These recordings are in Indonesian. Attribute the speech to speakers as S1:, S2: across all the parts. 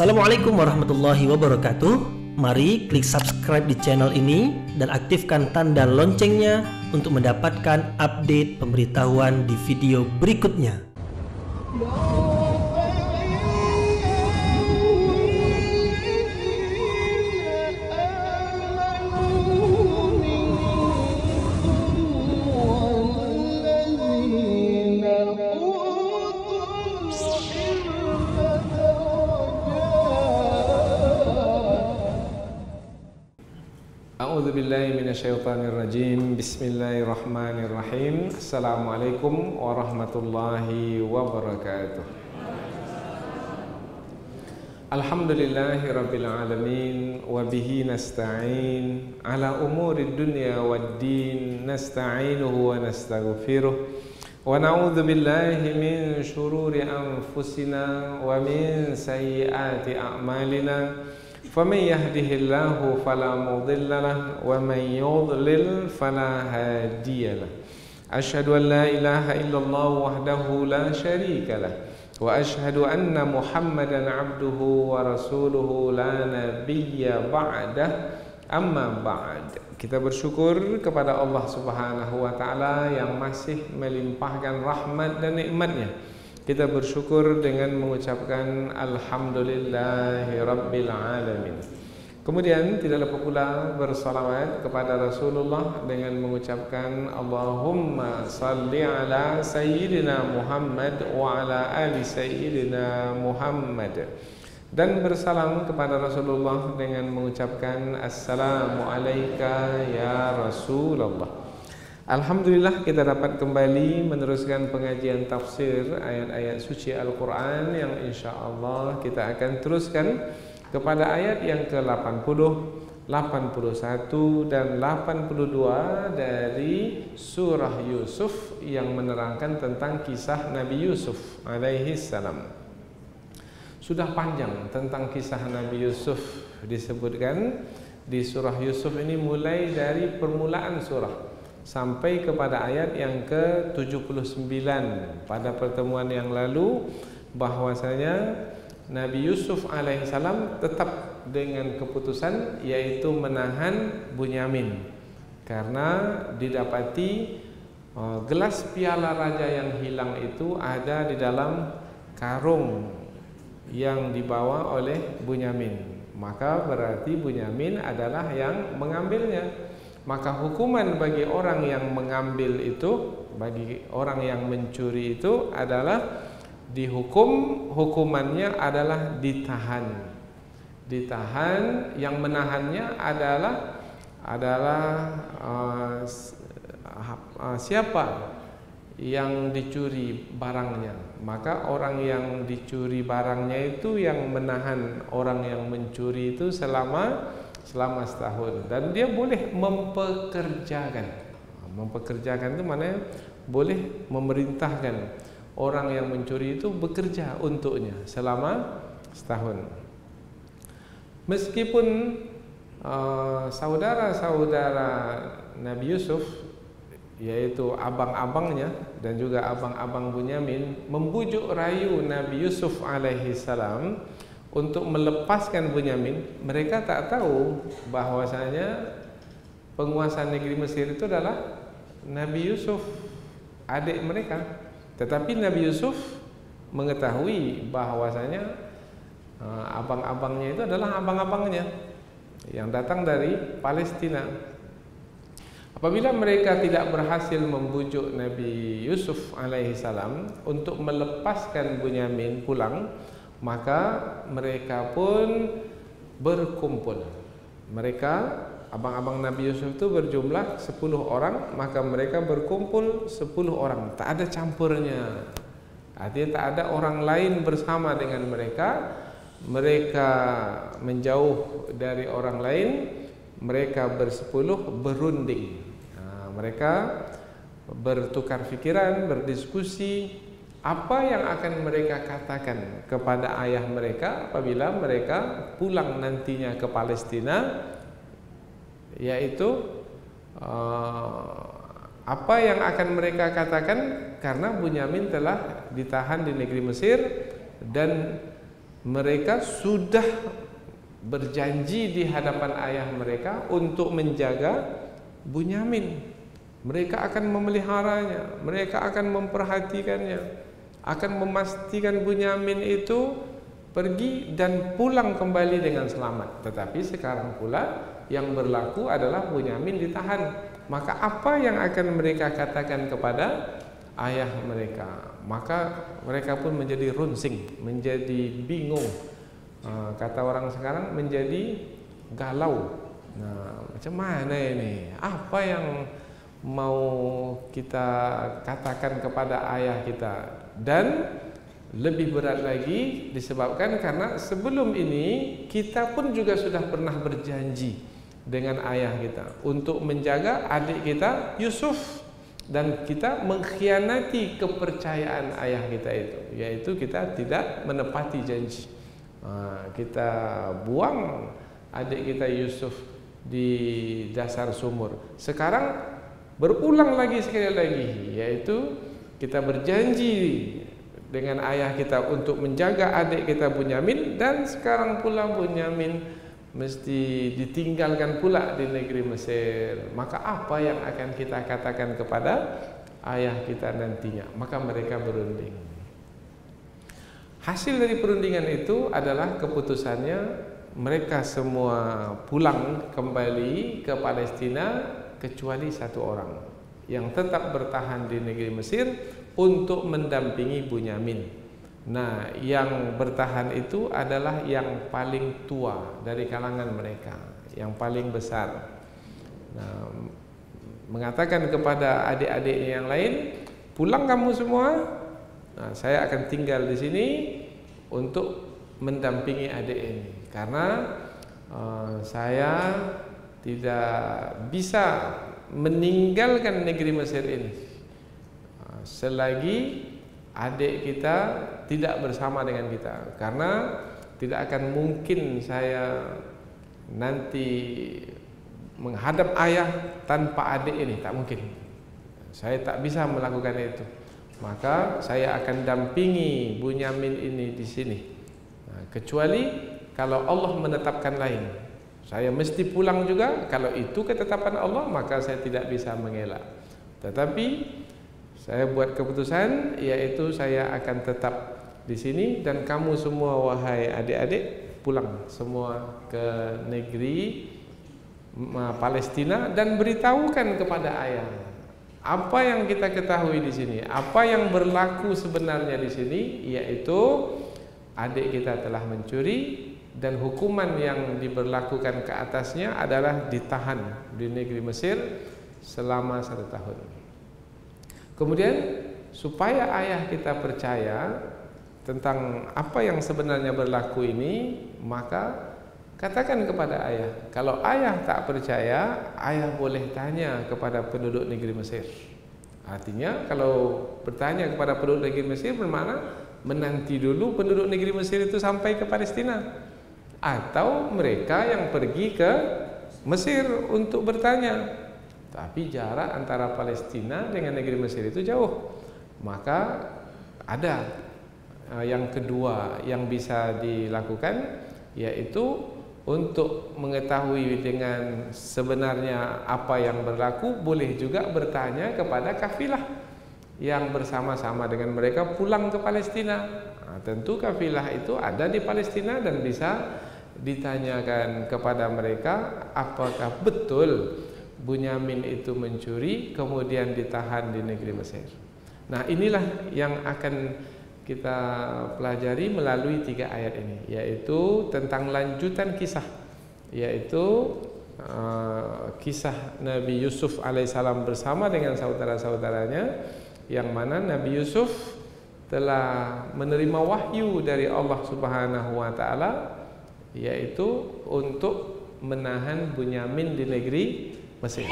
S1: Assalamualaikum warahmatullahi wabarakatuh. Mari klik subscribe di channel ini dan aktifkan tanda loncengnya untuk mendapatkan update pemberitahuan di video berikutnya.
S2: A'udzubillahi minasyaitonirrajim. Bismillahirrahmanirrahim. Assalamualaikum warahmatullahi wabarakatuh. Alhamdulillahi rabbil alamin wa bihi nasta'in ala umurid dunya waddin, nasta'inuhu wa nastaghfiruh wa na'udzu billahi min shururi anfusina wa min sayyiati a'malina. فَمَنْ يَهْدِهِ اللَّهُ فَلَا مُضِلَّ لَهُ وَمَنْ يُضْلِلْ فَلَا هَادِيَ لَهُ أَشْهَدُ أَنْ لَا إِلَهَ إِلَّا اللَّهُ وَحْدَهُ لَا شَرِيكَ لَهُ وَأَشْهَدُ أَنَّ مُحَمَّدًا عَبْدُهُ وَرَسُولُهُ لَا نَبِيَّ بَعْدَهُ أَمَّا بَعْدُ. Kita bersyukur kepada Allah Subhanahu wa taala yang masih melimpahkan rahmat dan nikmat-Nya. Kita bersyukur dengan mengucapkan Alhamdulillahi Rabbil Alamin. Kemudian tidak lupa pula bersalawat kepada Rasulullah dengan mengucapkan Allahumma salli ala Sayyidina Muhammad wa ala ali Sayyidina Muhammad. Dan bersalam kepada Rasulullah dengan mengucapkan Assalamu alayka ya Rasulullah. Alhamdulillah kita dapat kembali meneruskan pengajian tafsir ayat-ayat suci Al-Quran yang insyaAllah kita akan teruskan kepada ayat yang ke-80, 81 dan 82 dari surah Yusuf yang menerangkan tentang kisah Nabi Yusuf alaihi salam. Sudah panjang tentang kisah Nabi Yusuf disebutkan di surah Yusuf ini, mulai dari permulaan surah sampai kepada ayat yang ke-79 pada pertemuan yang lalu, bahwasanya Nabi Yusuf alaihissalam tetap dengan keputusan yaitu menahan Bunyamin karena didapati gelas piala raja yang hilang itu ada di dalam karung yang dibawa oleh Bunyamin. Maka berarti Bunyamin adalah yang mengambilnya. Maka hukuman bagi orang yang mengambil itu, bagi orang yang mencuri itu adalah dihukum, hukumannya adalah ditahan. Ditahan, yang menahannya adalah siapa yang dicuri barangnya. Maka orang yang dicuri barangnya itu yang menahan orang yang mencuri itu selama setahun, dan dia boleh mempekerjakan itu mana boleh memerintahkan orang yang mencuri itu bekerja untuknya selama setahun. Meskipun saudara-saudara Nabi Yusuf, yaitu abang-abangnya dan juga abang-abang Bunyamin, membujuk rayu Nabi Yusuf alaihi salam untuk melepaskan Bunyamin, mereka tak tahu bahwasanya penguasa negeri Mesir itu adalah Nabi Yusuf, adik mereka. Tetapi Nabi Yusuf mengetahui bahwasanya abang-abangnya itu adalah abang-abangnya yang datang dari Palestina. Apabila mereka tidak berhasil membujuk Nabi Yusuf alaihissalam untuk melepaskan Bunyamin pulang, maka mereka pun berkumpul. Mereka, abang-abang Nabi Yusuf itu berjumlah 10 orang, maka mereka berkumpul 10 orang, tak ada campurnya. Artinya tak ada orang lain bersama dengan mereka. Mereka menjauh dari orang lain, mereka bersepuluh berunding. Mereka bertukar pikiran, berdiskusi apa yang akan mereka katakan kepada ayah mereka apabila mereka pulang nantinya ke Palestina, yaitu apa yang akan mereka katakan karena Bunyamin telah ditahan di negeri Mesir dan mereka sudah berjanji di hadapan ayah mereka untuk menjaga Bunyamin. Mereka akan memeliharanya, mereka akan memperhatikannya, akan memastikan Bunyamin itu pergi dan pulang kembali dengan selamat. Tetapi sekarang pula yang berlaku adalah Bunyamin ditahan. Maka apa yang akan mereka katakan kepada ayah mereka? Maka mereka pun menjadi runsing, menjadi bingung. Kata orang sekarang menjadi galau. Nah, macam mana ini? Apa yang mau kita katakan kepada ayah kita? Dan lebih berat lagi disebabkan karena sebelum ini kita pun juga sudah pernah berjanji dengan ayah kita untuk menjaga adik kita Yusuf, dan kita mengkhianati kepercayaan ayah kita itu, yaitu kita tidak menepati janji. Kita buang adik kita Yusuf di dasar sumur. Sekarang berulang lagi sekali lagi, yaitu kita berjanji dengan ayah kita untuk menjaga adik kita Bunyamin, dan sekarang pula Bunyamin mesti ditinggalkan pula di negeri Mesir. Maka apa yang akan kita katakan kepada ayah kita nantinya? Maka mereka berunding. Hasil dari perundingan itu adalah keputusannya mereka semua pulang kembali ke Palestina kecuali satu orang yang tetap bertahan di negeri Mesir untuk mendampingi Bunyamin. Nah, yang bertahan itu adalah yang paling tua dari kalangan mereka, yang paling besar. Nah, mengatakan kepada adik-adiknya yang lain, pulang kamu semua. Nah, saya akan tinggal di sini untuk mendampingi adik ini, karena saya tidak bisa meninggalkan negeri Mesir ini selagi adik kita tidak bersama dengan kita, karena tidak akan mungkin saya nanti menghadap ayah tanpa adik ini, tak mungkin. Saya tak bisa melakukan itu. Maka saya akan dampingi Bunyamin ini di sini. Nah, kecuali kalau Allah menetapkan lain. Saya mesti pulang juga. Kalau itu ketetapan Allah, maka saya tidak bisa mengelak. Tetapi saya buat keputusan, yaitu saya akan tetap di sini, dan kamu semua wahai adik-adik pulang semua ke negeri Palestina dan beritahukan kepada ayah apa yang kita ketahui di sini, apa yang berlaku sebenarnya di sini, yaitu adik kita telah mencuri dan hukuman yang diberlakukan ke atasnya adalah ditahan di negeri Mesir selama 1 tahun. Kemudian supaya ayah kita percaya tentang apa yang sebenarnya berlaku ini, maka katakan kepada ayah. Kalau ayah tak percaya, ayah boleh tanya kepada penduduk negeri Mesir. Artinya kalau bertanya kepada penduduk negeri Mesir bermakna menanti dulu penduduk negeri Mesir itu sampai ke Palestina, atau mereka yang pergi ke Mesir untuk bertanya. Tapi jarak antara Palestina dengan negeri Mesir itu jauh. Maka ada yang kedua yang bisa dilakukan, yaitu untuk mengetahui dengan sebenarnya apa yang berlaku, boleh juga bertanya kepada kafilah yang bersama-sama dengan mereka pulang ke Palestina. Nah, tentu kafilah itu ada di Palestina dan bisa ditanyakan kepada mereka apakah betul Bunyamin itu mencuri kemudian ditahan di negeri Mesir. Nah, inilah yang akan kita pelajari melalui 3 ayat ini, yaitu tentang lanjutan kisah, yaitu kisah Nabi Yusuf alaihissalam bersama dengan saudara-saudaranya, yang mana Nabi Yusuf telah menerima wahyu dari Allah Subhanahu wa taala, yaitu untuk menahan Bunyamin di negeri Mesir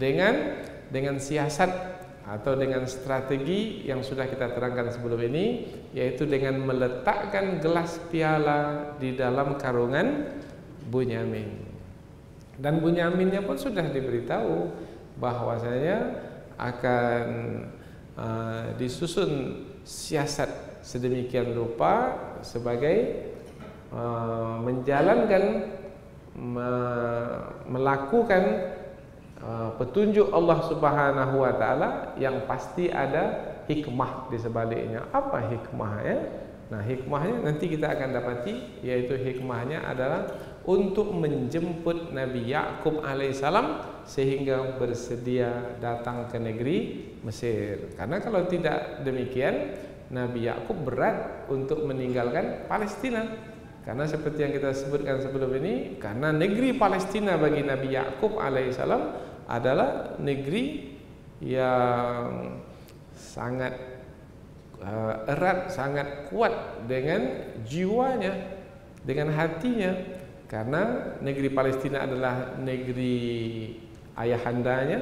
S2: dengan siasat atau dengan strategi yang sudah kita terangkan sebelum ini, yaitu dengan meletakkan gelas piala di dalam karungan Bunyamin. Dan Bunyaminnya pun sudah diberitahu bahwasanya akan disusun siasat sedemikian rupa sebagai menjalankan, melakukan petunjuk Allah Subhanahu wa taala, yang pasti ada hikmah di sebaliknya. Apa hikmahnya? Nah, hikmahnya nanti kita akan dapati, yaitu hikmahnya adalah untuk menjemput Nabi Yakub alaihissalam sehingga bersedia datang ke negeri Mesir. Karena kalau tidak demikian, Nabi Yakub berat untuk meninggalkan Palestina. Karena seperti yang kita sebutkan sebelum ini, karena negeri Palestina bagi Nabi Yakub alaihissalam adalah negeri yang sangat erat, sangat kuat dengan jiwanya, dengan hatinya. Karena negeri Palestina adalah negeri ayahandanya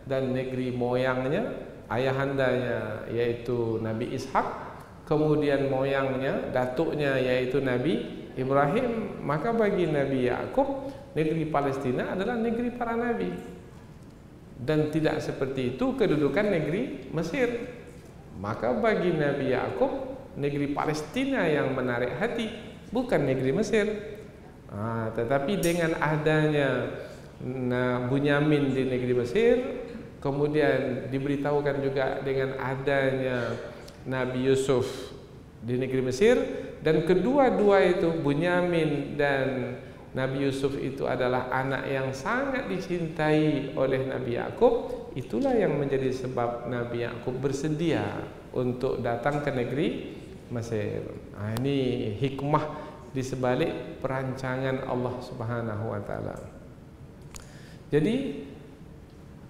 S2: dan negeri moyangnya. Ayahandanya yaitu Nabi Ishak, kemudian moyangnya, datuknya yaitu Nabi Ibrahim. Maka bagi Nabi Yakub, negeri Palestina adalah negeri para nabi. Dan tidak seperti itu kedudukan negeri Mesir. Maka bagi Nabi Yakub, negeri Palestina yang menarik hati, bukan negeri Mesir. Tetapi dengan adanya Bunyamin di negeri Mesir, kemudian diberitahukan juga dengan adanya Nabi Yusuf di negeri Mesir, dan kedua-dua itu, Bunyamin dan Nabi Yusuf itu adalah anak yang sangat dicintai oleh Nabi Yakub. Itulah yang menjadi sebab Nabi Yakub bersedia untuk datang ke negeri Mesir. Ini hikmah di sebalik perancangan Allah Subhanahu wa taala. Jadi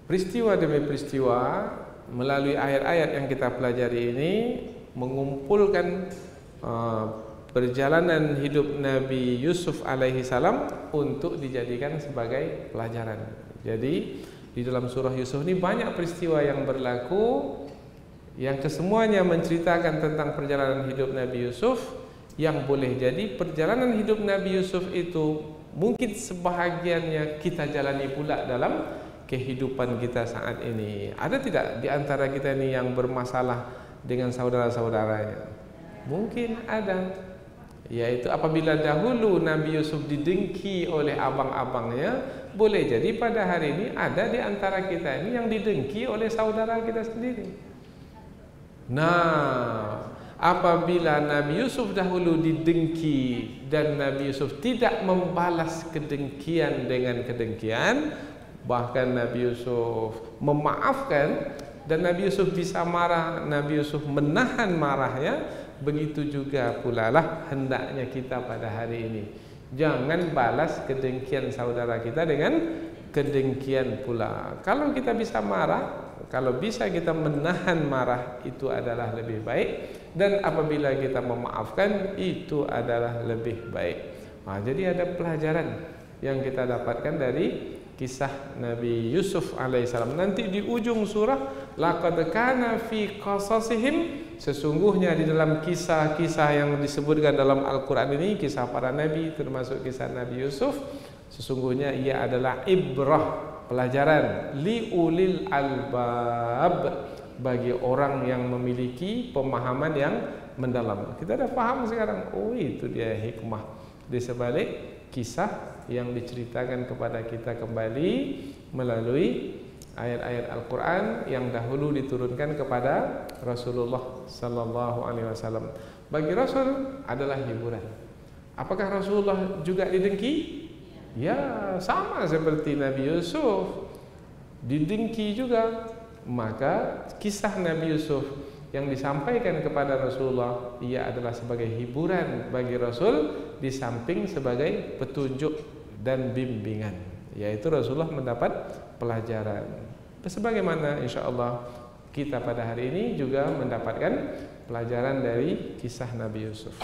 S2: peristiwa demi peristiwa melalui ayat-ayat yang kita pelajari ini mengumpulkan perjalanan hidup Nabi Yusuf alaihi salam untuk dijadikan sebagai pelajaran. Jadi di dalam surah Yusuf ini banyak peristiwa yang berlaku, yang kesemuanya menceritakan tentang perjalanan hidup Nabi Yusuf, yang boleh jadi perjalanan hidup Nabi Yusuf itu mungkin sebahagiannya kita jalani pula dalam kehidupan kita saat ini. Ada tidak di antara kita ini yang bermasalah dengan saudara-saudaranya? Mungkin ada. Yaitu apabila dahulu Nabi Yusuf didengki oleh abang-abangnya, boleh jadi pada hari ini ada di antara kita ini yang didengki oleh saudara kita sendiri. Nah, apabila Nabi Yusuf dahulu didengki dan Nabi Yusuf tidak membalas kedengkian dengan kedengkian, bahkan Nabi Yusuf memaafkan dan Nabi Yusuf bisa marah, Nabi Yusuf menahan marahnya, begitu juga pula lah hendaknya kita pada hari ini. Jangan balas kedengkian saudara kita dengan kedengkian pula. Kalau kita bisa marah, kalau bisa kita menahan marah, itu adalah lebih baik. Dan apabila kita memaafkan, itu adalah lebih baik. Jadi ada pelajaran yang kita dapatkan dari kisah Nabi Yusuf alaihissalam. Nanti di ujung surah, laqad kana fi qasasihim, sesungguhnya di dalam kisah-kisah yang disebutkan dalam Al-Quran ini, kisah para nabi termasuk kisah Nabi Yusuf, sesungguhnya ia adalah ibrah, pelajaran, liulil albab, bagi orang yang memiliki pemahaman yang mendalam. Kita dah faham sekarang, oh itu dia hikmah di sebalik kisah yang diceritakan kepada kita kembali melalui ayat-ayat Al-Quran yang dahulu diturunkan kepada Rasulullah sallallahu alaihi wasallam. Bagi Rasul adalah hiburan. Apakah Rasulullah juga didengki? Ya, sama seperti Nabi Yusuf didengki juga. Maka kisah Nabi Yusuf yang disampaikan kepada Rasulullah, ia adalah sebagai hiburan bagi Rasul, di samping sebagai petunjuk dan bimbingan, yaitu Rasulullah mendapat pelajaran. Sebagaimana insyaAllah kita pada hari ini juga mendapatkan pelajaran dari kisah Nabi Yusuf.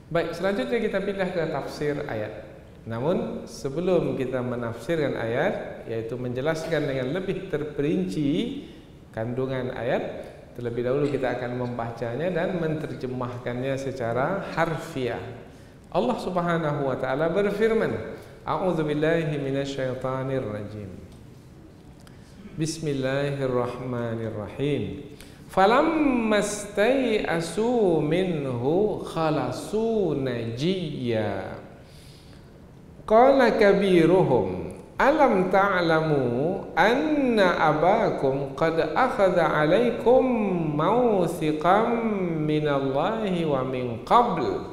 S2: Baik, selanjutnya kita pindah ke tafsir ayat. Namun sebelum kita menafsirkan ayat, yaitu menjelaskan dengan lebih terperinci kandungan ayat, terlebih dahulu kita akan membacanya dan menerjemahkannya secara harfiah. Allah Subhanahu wa taala berfirman, A'udzubillahi minasyaitonir rajim. Bismillahirrahmanirrahim. Falamma stai'asu minhu khalasu najiyya. Qala kabiruhum alam ta'lamu anna abakum qad akhadha 'alaikum mawthiqan minallahi wa min qabl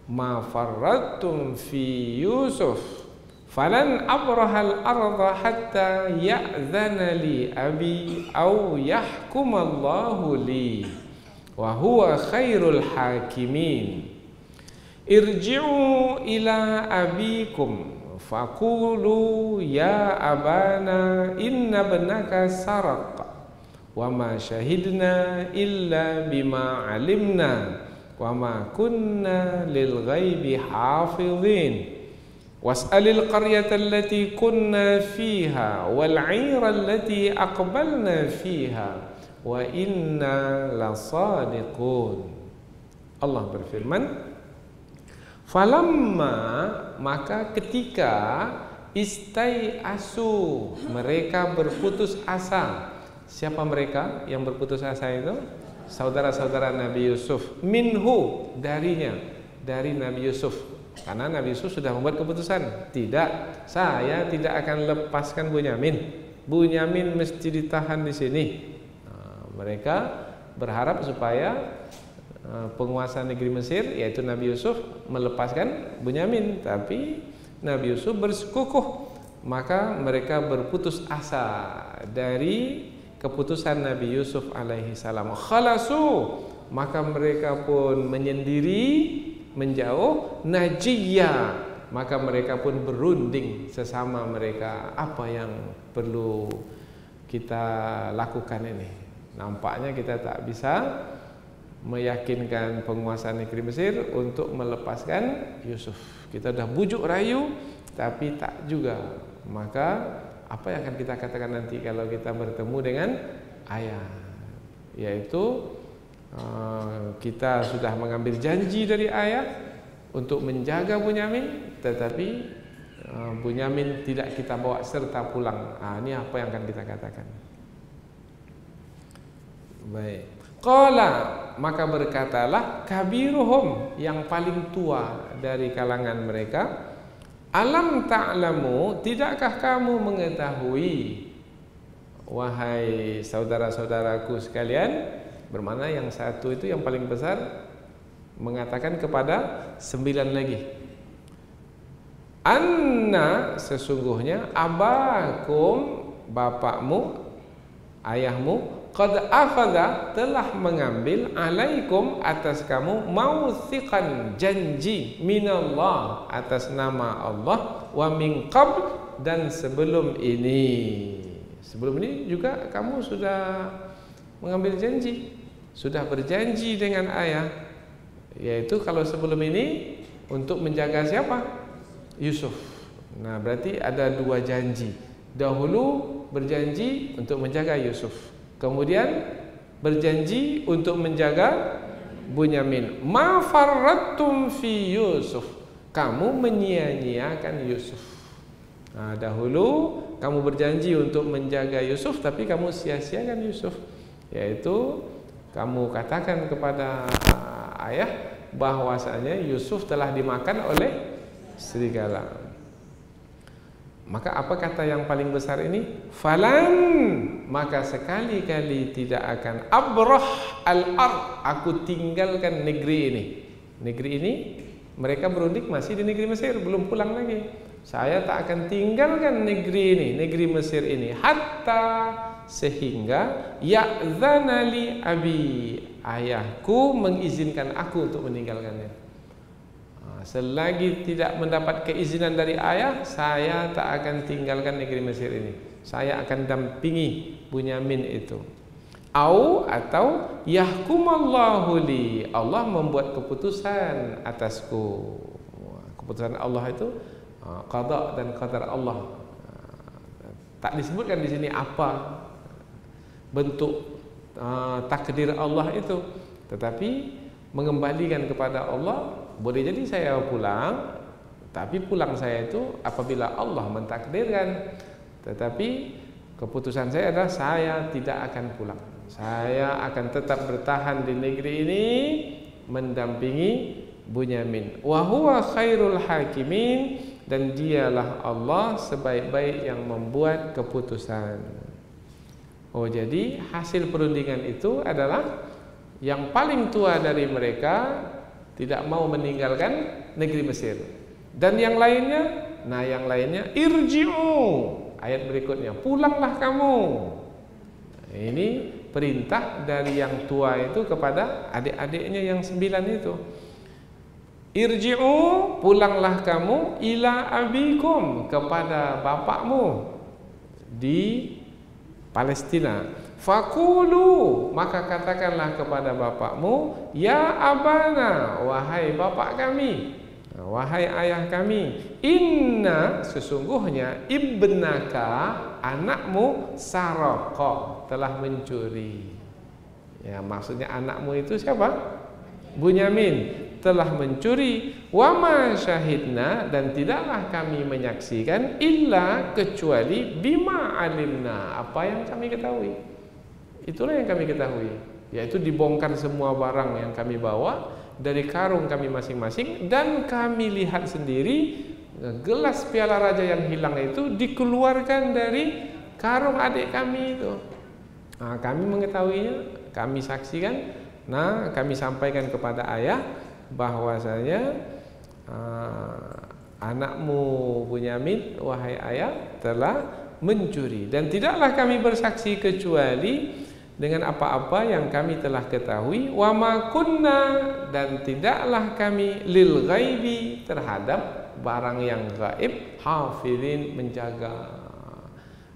S2: ma farrattum fi Yusuf falan abrahal arda hatta ya'zana li abi aw yahkumallahu li wa huwa khairul hakimin. Irji'u ila abikum faqulu ya abana inna ibnaka saraq wa ma syahidna illa bima alimna wa ma kunna lil ghaibi hafidhin. Was'alil qaryata allati kunna fiha wal 'ira allati aqbalna fiha wa inna lasadiqun. Allah berfirman, falamma, maka ketika istai'asu, mereka berputus asa. Siapa mereka yang berputus asa itu? Saudara-saudara Nabi Yusuf. Minhu, darinya, dari Nabi Yusuf. Karena Nabi Yusuf sudah membuat keputusan, tidak, saya tidak akan lepaskan Bunyamin. Bunyamin mesti ditahan di sini. Mereka berharap supaya penguasa negeri Mesir, yaitu Nabi Yusuf, melepaskan Bunyamin. Tapi Nabi Yusuf bersekukuh, maka mereka berputus asa dari keputusan Nabi Yusuf alaihi salam. Khalasu, maka mereka pun menyendiri, menjauh. Najiyya, maka mereka pun berunding sesama mereka, apa yang perlu kita lakukan ini. Nampaknya kita tak bisa meyakinkan penguasa negeri Mesir untuk melepaskan Yusuf. Kita sudah bujuk rayu, tapi tak juga. Maka apa yang akan kita katakan nanti kalau kita bertemu dengan ayah? Yaitu kita sudah mengambil janji dari ayah untuk menjaga Bunyamin, tetapi Bunyamin tidak kita bawa serta pulang. Ini apa yang akan kita katakan? Baik. Qala, maka berkatalah kabiruhum, yang paling tua dari kalangan mereka, alam ta'lamu, tidakkah kamu mengetahui, wahai saudara-saudaraku sekalian? Bermana yang satu itu yang paling besar mengatakan kepada 9 lagi, anna, sesungguhnya, abakum, bapakmu, ayahmu, qad akhadha, telah mengambil, alaikum, atas kamu, mawthiqan, janji, minallah, atas nama Allah, wa min qabl, dan sebelum ini. Sebelum ini juga kamu sudah mengambil janji, sudah berjanji dengan ayah, yaitu kalau sebelum ini untuk menjaga siapa? Yusuf. Nah, berarti ada 2 janji. Dahulu berjanji untuk menjaga Yusuf, kemudian berjanji untuk menjaga Bunyamin. Ma farrattum fi Yusuf, kamu menyia-nyiakan Yusuf. Nah, dahulu kamu berjanji untuk menjaga Yusuf, tapi kamu sia-siakan Yusuf. Yaitu kamu katakan kepada ayah bahwasanya Yusuf telah dimakan oleh serigala. Maka apa kata yang paling besar ini? Falan, maka sekali-kali tidak akan abrah al-ard, aku tinggalkan negeri ini. Negeri ini mereka berunding masih di negeri Mesir, belum pulang lagi. Saya tak akan tinggalkan negeri ini, negeri Mesir ini, hatta, sehingga ya'zana li abi, ayahku mengizinkan aku untuk meninggalkannya. Selagi tidak mendapat keizinan dari ayah, saya tak akan tinggalkan negeri Mesir ini. Saya akan dampingi Bunyamin itu. Atau yahkumallahu li, Allah membuat keputusan atasku. Keputusan Allah itu qada dan qadar Allah. Tak disebutkan di sini apa bentuk takdir Allah itu, tetapi mengembalikan kepada Allah. Boleh jadi saya pulang, tapi pulang saya itu apabila Allah mentakdirkan. Tetapi keputusan saya adalah saya tidak akan pulang. Saya akan tetap bertahan di negeri ini mendampingi Bunyamin. Wa huwa khairul hakimin, dan dialah Allah sebaik-baik yang membuat keputusan. Oh, jadi hasil perundingan itu adalah yang paling tua dari mereka tidak mau meninggalkan negeri Mesir. Dan yang lainnya, irji'u. Ayat berikutnya, pulanglah kamu. Ini perintah dari yang tua itu kepada adik-adiknya yang 9 itu. Irji'u, pulanglah kamu, ila abikum, kepada bapakmu di Palestina. Fakulu, maka katakanlah kepada bapakmu, ya abana, wahai bapak kami, wahai ayah kami, inna, sesungguhnya, ibnaka, anakmu, saroko, telah mencuri. Ya, maksudnya anakmu itu siapa? Bunyamin telah mencuri. Wa ma syahidna, dan tidaklah kami menyaksikan, illa, kecuali, bima alimna, apa yang kami ketahui. Itulah yang kami ketahui, yaitu dibongkar semua barang yang kami bawa dari karung kami masing-masing, dan kami lihat sendiri gelas piala raja yang hilang itu dikeluarkan dari karung adik kami itu. Nah, kami mengetahuinya, kami saksikan. Nah, kami sampaikan kepada ayah bahwasanya anakmu Bunyamin, wahai ayah, telah mencuri, dan tidaklah kami bersaksi kecuali dengan apa-apa yang kami telah ketahui. Wa ma kunna, dan tidaklah kami, lil ghaibi, terhadap barang yang gaib, hafizin, menjaga.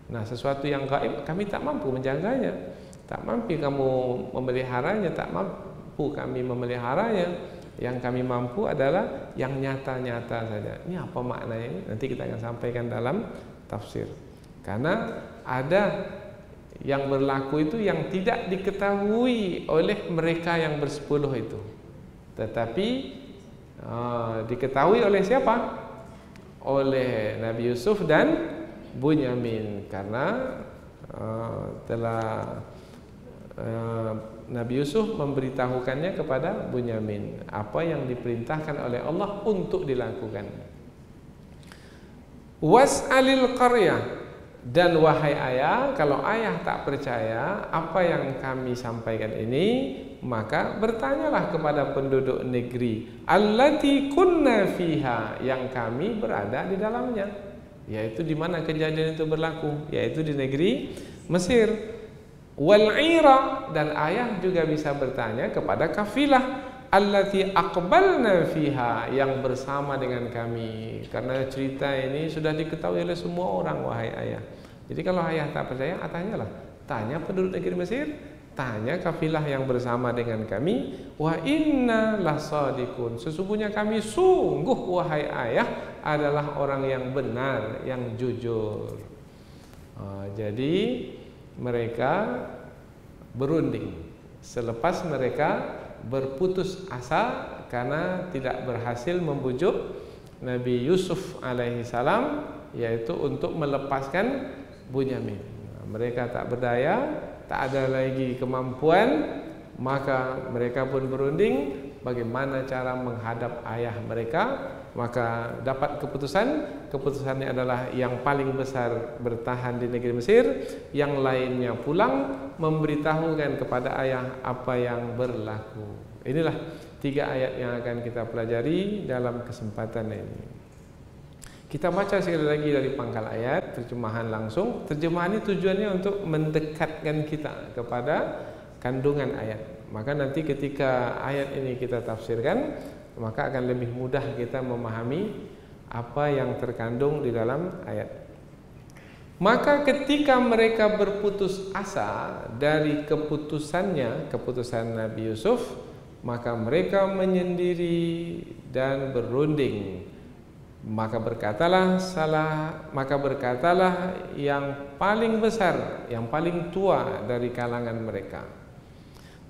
S2: Nah, sesuatu yang gaib kami tak mampu menjaganya, tak mampu kamu memeliharanya, tak mampu kami memeliharanya. Yang kami mampu adalah yang nyata-nyata saja. Ini apa maknanya? Nanti kita akan sampaikan dalam tafsir. Karena ada yang berlaku itu yang tidak diketahui oleh mereka yang bersepuluh itu, tetapi diketahui oleh siapa? Oleh Nabi Yusuf dan Bunyamin, karena telah Nabi Yusuf memberitahukannya kepada Bunyamin apa yang diperintahkan oleh Allah untuk dilakukan. Was'alil qaryah, dan wahai ayah, kalau ayah tak percaya apa yang kami sampaikan ini, maka bertanyalah kepada penduduk negeri allati kunna fiha, yang kami berada di dalamnya, yaitu di mana kejadian itu berlaku, yaitu di negeri Mesir. Wal'ira, dan ayah juga bisa bertanya kepada kafilah allati aqbalna fiha, yang bersama dengan kami, karena cerita ini sudah diketahui oleh semua orang, wahai ayah. Jadi kalau ayah tak percaya, tanyalah, tanya penduduk negeri Mesir, tanya kafilah yang bersama dengan kami. Wa inna lasadiqun, sesungguhnya kami sungguh, wahai ayah, adalah orang yang benar, yang jujur. Jadi mereka berunding selepas mereka berputus asa karena tidak berhasil membujuk Nabi Yusuf alaihi salam, yaitu untuk melepaskan Bunyamin. Mereka tak berdaya, tak ada lagi kemampuan, maka mereka pun berunding bagaimana cara menghadap ayah mereka. Maka dapat keputusannya adalah yang paling besar bertahan di negeri Mesir, yang lainnya pulang memberitahukan kepada ayah apa yang berlaku. Inilah 3 ayat yang akan kita pelajari dalam kesempatan ini. Kita baca sekali lagi dari pangkal ayat, terjemahan langsung. Terjemahan ini tujuannya untuk mendekatkan kita kepada kandungan ayat. Maka nanti ketika ayat ini kita tafsirkan, maka akan lebih mudah kita memahami apa yang terkandung di dalam ayat. Maka ketika mereka berputus asa dari keputusan Nabi Yusuf, maka mereka menyendiri dan berunding. Maka berkatalah yang paling besar, yang paling tua dari kalangan mereka,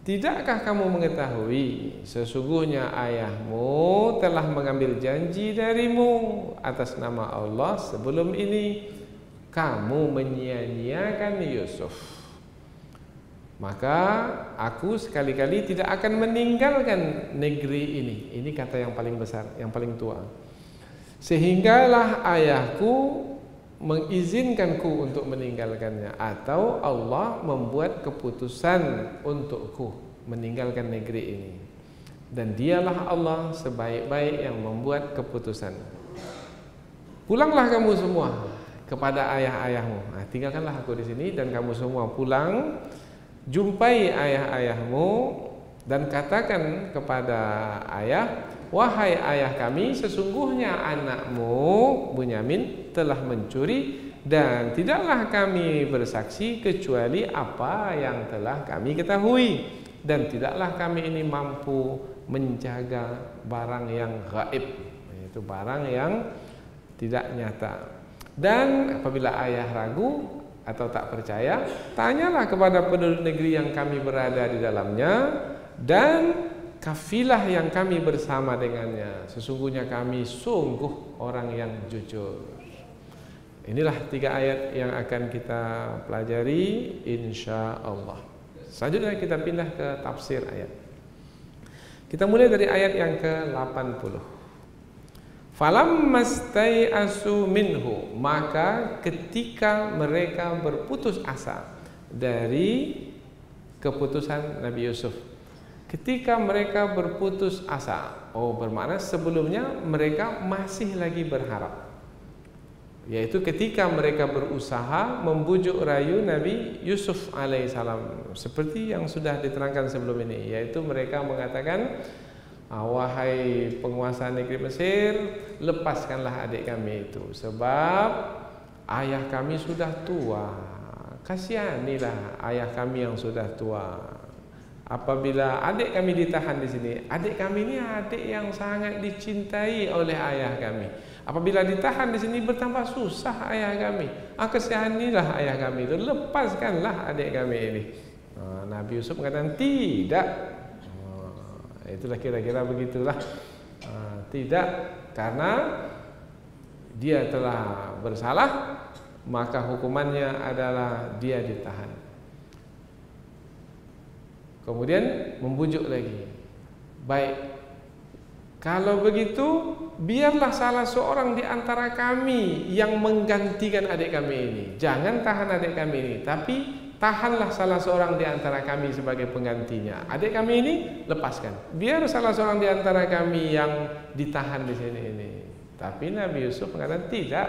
S2: tidakkah kamu mengetahui sesungguhnya ayahmu telah mengambil janji darimu atas nama Allah sebelum ini kamu menyia-nyiakan Yusuf. Maka aku sekali-kali tidak akan meninggalkan negeri ini. Ini kata yang paling besar, yang paling tua. Sehinggalah ayahku mengizinkanku untuk meninggalkannya, atau Allah membuat keputusan untukku meninggalkan negeri ini. Dan dialah Allah sebaik-baik yang membuat keputusan. Pulanglah kamu semua kepada ayah-ayahmu. Nah, tinggalkanlah aku di sini dan kamu semua pulang. Jumpai ayah-ayahmu dan katakan kepada ayah, wahai ayah kami, sesungguhnya anakmu Bunyamin telah mencuri dan tidaklah kami bersaksi kecuali apa yang telah kami ketahui, dan tidaklah kami ini mampu menjaga barang yang gaib, yaitu barang yang tidak nyata. Dan apabila ayah ragu atau tak percaya, tanyalah kepada penduduk negeri yang kami berada di dalamnya dan kafilah yang kami bersama dengannya. Sesungguhnya kami sungguh orang yang jujur. Inilah 3 ayat yang akan kita pelajari insya Allah. Selanjutnya kita pindah ke tafsir ayat. Kita mulai dari ayat yang ke-80. Falammastai'asu minhu, maka ketika mereka berputus asa dari keputusan Nabi Yusuf. Ketika mereka berputus asa, bermakna sebelumnya mereka masih lagi berharap. Yaitu ketika mereka berusaha membujuk rayu Nabi Yusuf alaihissalam, seperti yang sudah diterangkan sebelum ini, yaitu mereka mengatakan, wahai penguasa negeri Mesir, lepaskanlah adik kami itu, sebab ayah kami sudah tua. Kasihanilah ayah kami yang sudah tua. Apabila adik kami ditahan di sini, adik kami ini adik yang sangat dicintai oleh ayah kami. Apabila ditahan di sini bertambah susah ayah kami. Kasihanilah ayah kami itu, lepaskanlah adik kami ini. Nabi Yusuf mengatakan tidak. Itulah kira-kira begitulah. Tidak, karena dia telah bersalah, maka hukumannya adalah dia ditahan. Kemudian membujuk lagi, baik, kalau begitu biarlah salah seorang di antara kami yang menggantikan adik kami ini. Jangan tahan adik kami ini, tapi tahanlah salah seorang di antara kami sebagai penggantinya. Adik kami ini lepaskan. Biar salah seorang di antara kami yang ditahan di sini ini. Tapi Nabi Yusuf mengatakan tidak.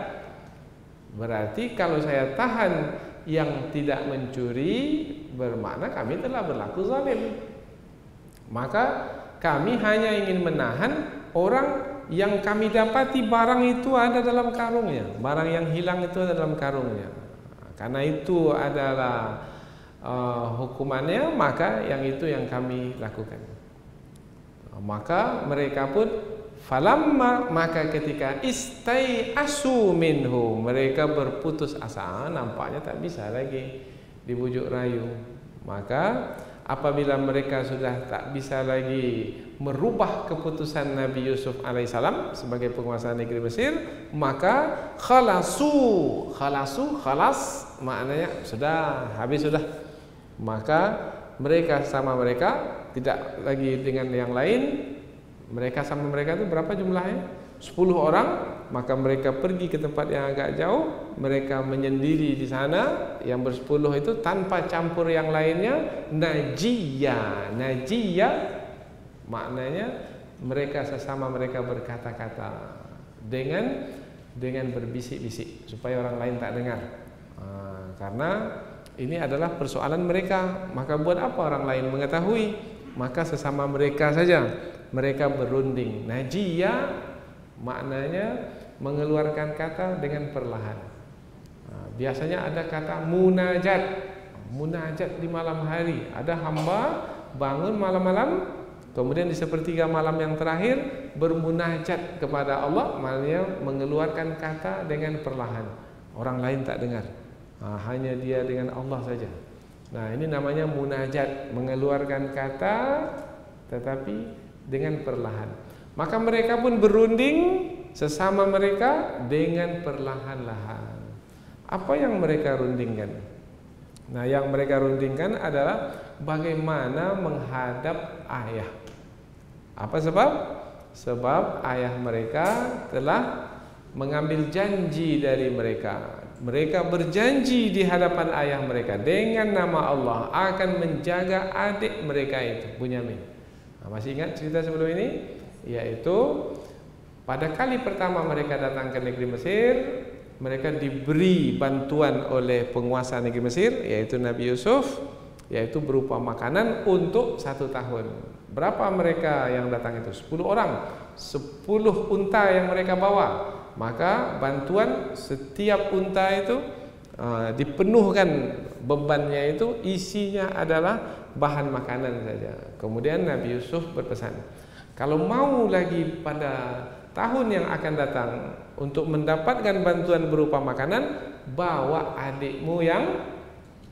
S2: Berarti kalau saya tahan yang tidak mencuri, bermakna kami telah berlaku zalim. Maka kami hanya ingin menahan orang yang kami dapati barang itu ada dalam karungnya. Barang yang hilang itu ada dalam karungnya. Karena itu adalah hukumannya, maka yang itu yang kami lakukan. Maka mereka pun falamma, maka ketika istai'asu minhu, mereka berputus asa, nampaknya tak bisa lagi dibujuk rayu. Maka apabila mereka sudah tak bisa lagi merubah keputusan Nabi Yusuf alaihissalam sebagai penguasa negeri Mesir, maka khalas, maknanya sudah habis sudah. Maka mereka sama mereka, tidak lagi dengan yang lain. Mereka sama mereka itu berapa jumlahnya? 10 orang. Maka mereka pergi ke tempat yang agak jauh. Mereka menyendiri di sana. Yang ber-10 itu tanpa campur yang lainnya. Najiyah maknanya mereka sesama mereka berkata-kata dengan berbisik-bisik supaya orang lain tak dengar. Karena ini adalah persoalan mereka. Maka buat apa orang lain mengetahui? Maka sesama mereka saja mereka berunding. Najiyah maknanya mengeluarkan kata dengan perlahan. Biasanya ada kata munajat di malam hari. Ada hamba bangun malam-malam, kemudian di sepertiga malam yang terakhir bermunajat kepada Allah, maknanya mengeluarkan kata dengan perlahan. Orang lain tak dengar, hanya dia dengan Allah saja. Nah, ini namanya munajat, mengeluarkan kata tetapi dengan perlahan. Maka mereka pun berunding sesama mereka dengan perlahan-lahan. Apa yang mereka rundingkan? Nah, yang mereka rundingkan adalah bagaimana menghadap ayah. Apa sebab? Sebab ayah mereka telah mengambil janji dari mereka. Mereka berjanji di hadapan ayah mereka dengan nama Allah akan menjaga adik mereka itu, Bunyamin. Nah, masih ingat cerita sebelum ini? Yaitu pada kali pertama mereka datang ke negeri Mesir, mereka diberi bantuan oleh penguasa negeri Mesir, yaitu Nabi Yusuf, yaitu berupa makanan untuk 1 tahun. Berapa mereka yang datang itu? 10 orang, 10 unta yang mereka bawa. Maka bantuan setiap unta itu dipenuhkan bebannya itu, isinya adalah bahan makanan saja. Kemudian Nabi Yusuf berpesan, kalau mau lagi pada tahun yang akan datang untuk mendapatkan bantuan berupa makanan, bawa adikmu yang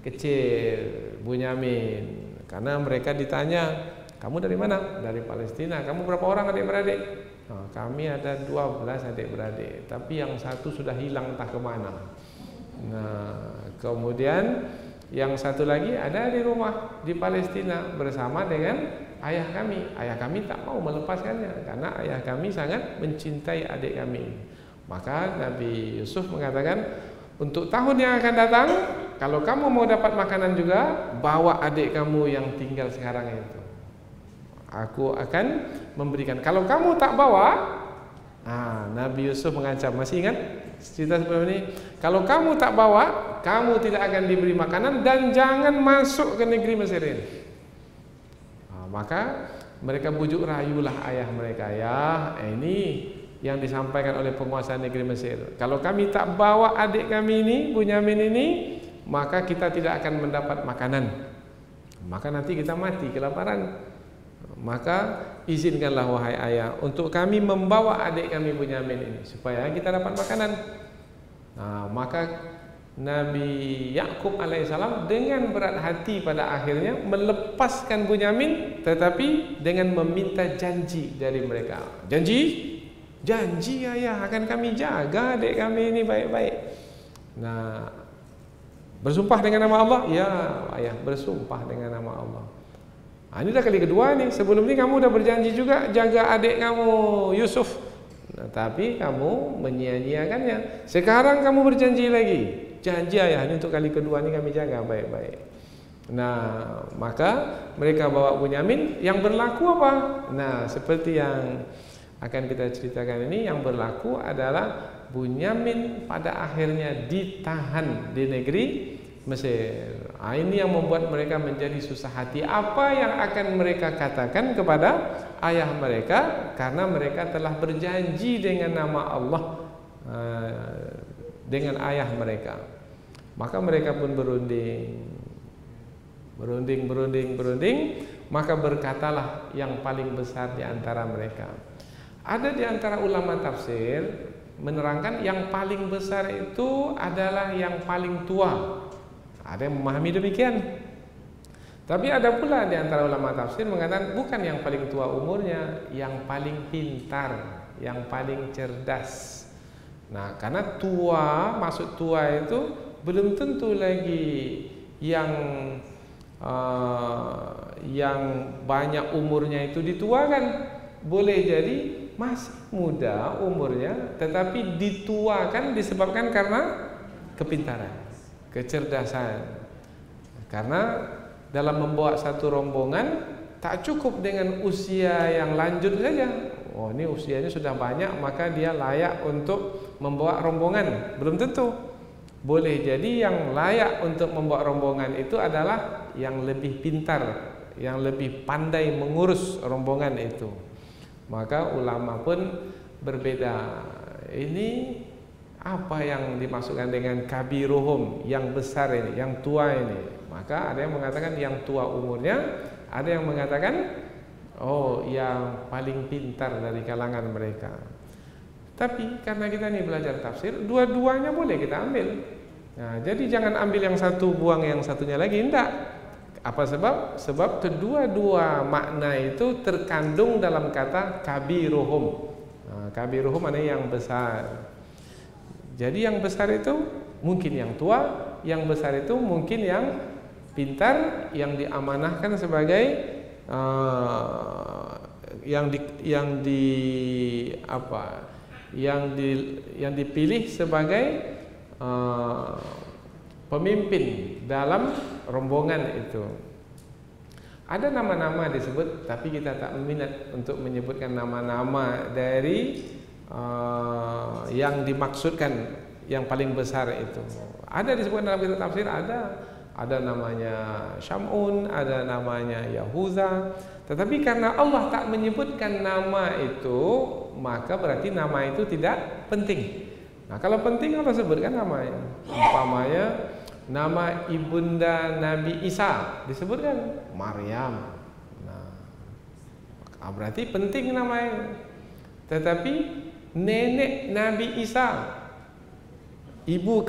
S2: kecil, Bunyamin. Karena mereka ditanya, kamu dari mana? Dari Palestina. Kamu berapa orang adik-beradik? Nah, kami ada 12 adik-beradik, tapi yang satu sudah hilang entah kemana. Nah, kemudian yang satu lagi ada di rumah di Palestina bersama dengan ayah kami. Ayah kami tak mau melepaskannya karena ayah kami sangat mencintai adik kami. Maka Nabi Yusuf mengatakan, untuk tahun yang akan datang, kalau kamu mau dapat makanan juga, bawa adik kamu yang tinggal sekarang itu. Aku akan memberikan. Kalau kamu tak bawa, Nabi Yusuf mengancam. Masih ingat cerita sebelum ini? Kalau kamu tak bawa, kamu tidak akan diberi makanan dan jangan masuk ke negeri Mesir ini. Maka mereka bujuk rayulah ayah mereka, ya ini yang disampaikan oleh penguasa negeri Mesir. Kalau kami tak bawa adik kami ini, Bunyamin ini, maka kita tidak akan mendapat makanan. Maka nanti kita mati kelaparan. Maka izinkanlah wahai ayah untuk kami membawa adik kami Bunyamin ini supaya kita dapat makanan. Nah, maka Nabi Yakub alaihissalam dengan berat hati pada akhirnya melepaskan Bunyamin, tetapi dengan meminta janji dari mereka. Janji ayah akan kami jaga adik kami ini baik-baik. Nah, bersumpah dengan nama Allah? Ya ayah, bersumpah dengan nama Allah. Ini dah kali kedua nih. Sebelum ini kamu dah berjanji juga jaga adik kamu Yusuf, tapi kamu menyia-nyiakannya. Sekarang kamu berjanji lagi. Janji ayah, ini untuk kali kedua ini kami jaga baik-baik. Nah, maka mereka bawa Bunyamin. Yang berlaku apa? Nah, seperti yang akan kita ceritakan ini, yang berlaku adalah Bunyamin pada akhirnya ditahan di negeri Mesir. Ini yang membuat mereka menjadi susah hati. Apa yang akan mereka katakan kepada ayah mereka? Karena mereka telah berjanji dengan nama Allah dengan ayah mereka. Maka mereka pun berunding. Maka berkatalah yang paling besar di antara mereka. Ada di antara ulama tafsir menerangkan yang paling besar itu adalah yang paling tua. Ada yang memahami demikian. Tapi ada pula di antara ulama tafsir mengatakan bukan yang paling tua umurnya, yang paling pintar, yang paling cerdas. Nah, karena tua, maksud tua itu belum tentu lagi yang banyak umurnya itu dituakan. Boleh jadi masih muda umurnya, tetapi dituakan disebabkan karena kepintaran, kecerdasan. Karena dalam membawa satu rombongan tak cukup dengan usia yang lanjut saja. Oh, ini usianya sudah banyak, maka dia layak untuk membawa rombongan. Belum tentu. Boleh jadi yang layak untuk membawa rombongan itu adalah yang lebih pintar, yang lebih pandai mengurus rombongan itu. Maka ulama pun berbeda. Ini apa yang dimaksudkan dengan kabiruhum, yang besar ini, yang tua ini? Maka ada yang mengatakan yang tua umurnya, ada yang mengatakan oh yang paling pintar dari kalangan mereka. Tapi karena kita ini belajar tafsir, dua-duanya boleh kita ambil. Nah, jadi jangan ambil yang satu buang yang satunya lagi, enggak. Apa sebab? Sebab kedua-dua makna itu terkandung dalam kata kabiruhum. Nah, kabiruhum maknanya yang besar. Jadi yang besar itu mungkin yang tua, yang besar itu mungkin yang pintar, yang diamanahkan sebagai yang dipilih sebagai pemimpin dalam rombongan itu. Ada nama-nama disebut, tapi kita tak minat untuk menyebutkan nama-nama dari yang dimaksudkan yang paling besar itu. Ada disebutkan dalam kitab tafsir, ada namanya Syamun, ada namanya Yahuza. Tetapi karena Allah tak menyebutkan nama itu, maka berarti nama itu tidak penting. Nah, kalau penting Allah sebutkan namanya. Umpamanya nama ibunda Nabi Isa disebutkan Maryam. Nah, berarti penting namanya. Tetapi nenek Nabi Isa, ibu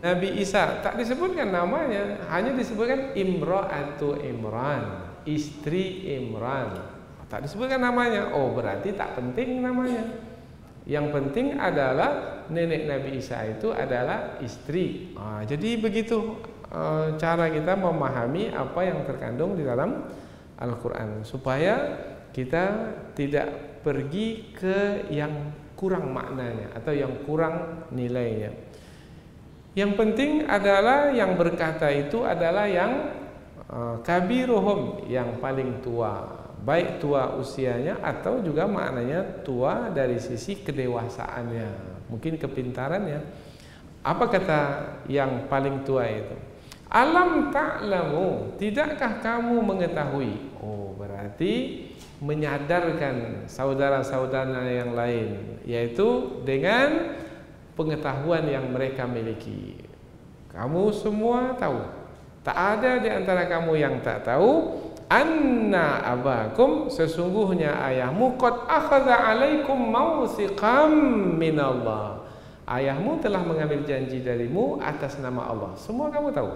S2: Nabi Isa, tak disebutkan namanya, hanya disebutkan Imra'atu Imran, istri Imran. Tak disebutkan namanya. Oh, berarti tak penting namanya. Yang penting adalah nenek Nabi Isa itu adalah istri. Jadi begitu cara kita memahami apa yang terkandung di dalam Al-Quran, supaya kita tidak pergi ke yang kurang maknanya atau yang kurang nilainya. Yang penting adalah yang berkata itu adalah yang kabiruhum, yang paling tua, baik tua usianya atau juga maknanya tua dari sisi kedewasaannya, mungkin kepintarannya. Apa kata yang paling tua itu? Alam ta'lamu, tidakkah kamu mengetahui? Oh, berarti menyadarkan saudara-saudara yang lain, yaitu dengan pengetahuan yang mereka miliki. Kamu semua tahu, tak ada di antara kamu yang tak tahu, anna abakum, sesungguhnya ayahmu, qad akhadha alaikum mawthiqam minallah, ayahmu telah mengambil janji darimu atas nama Allah. Semua kamu tahu.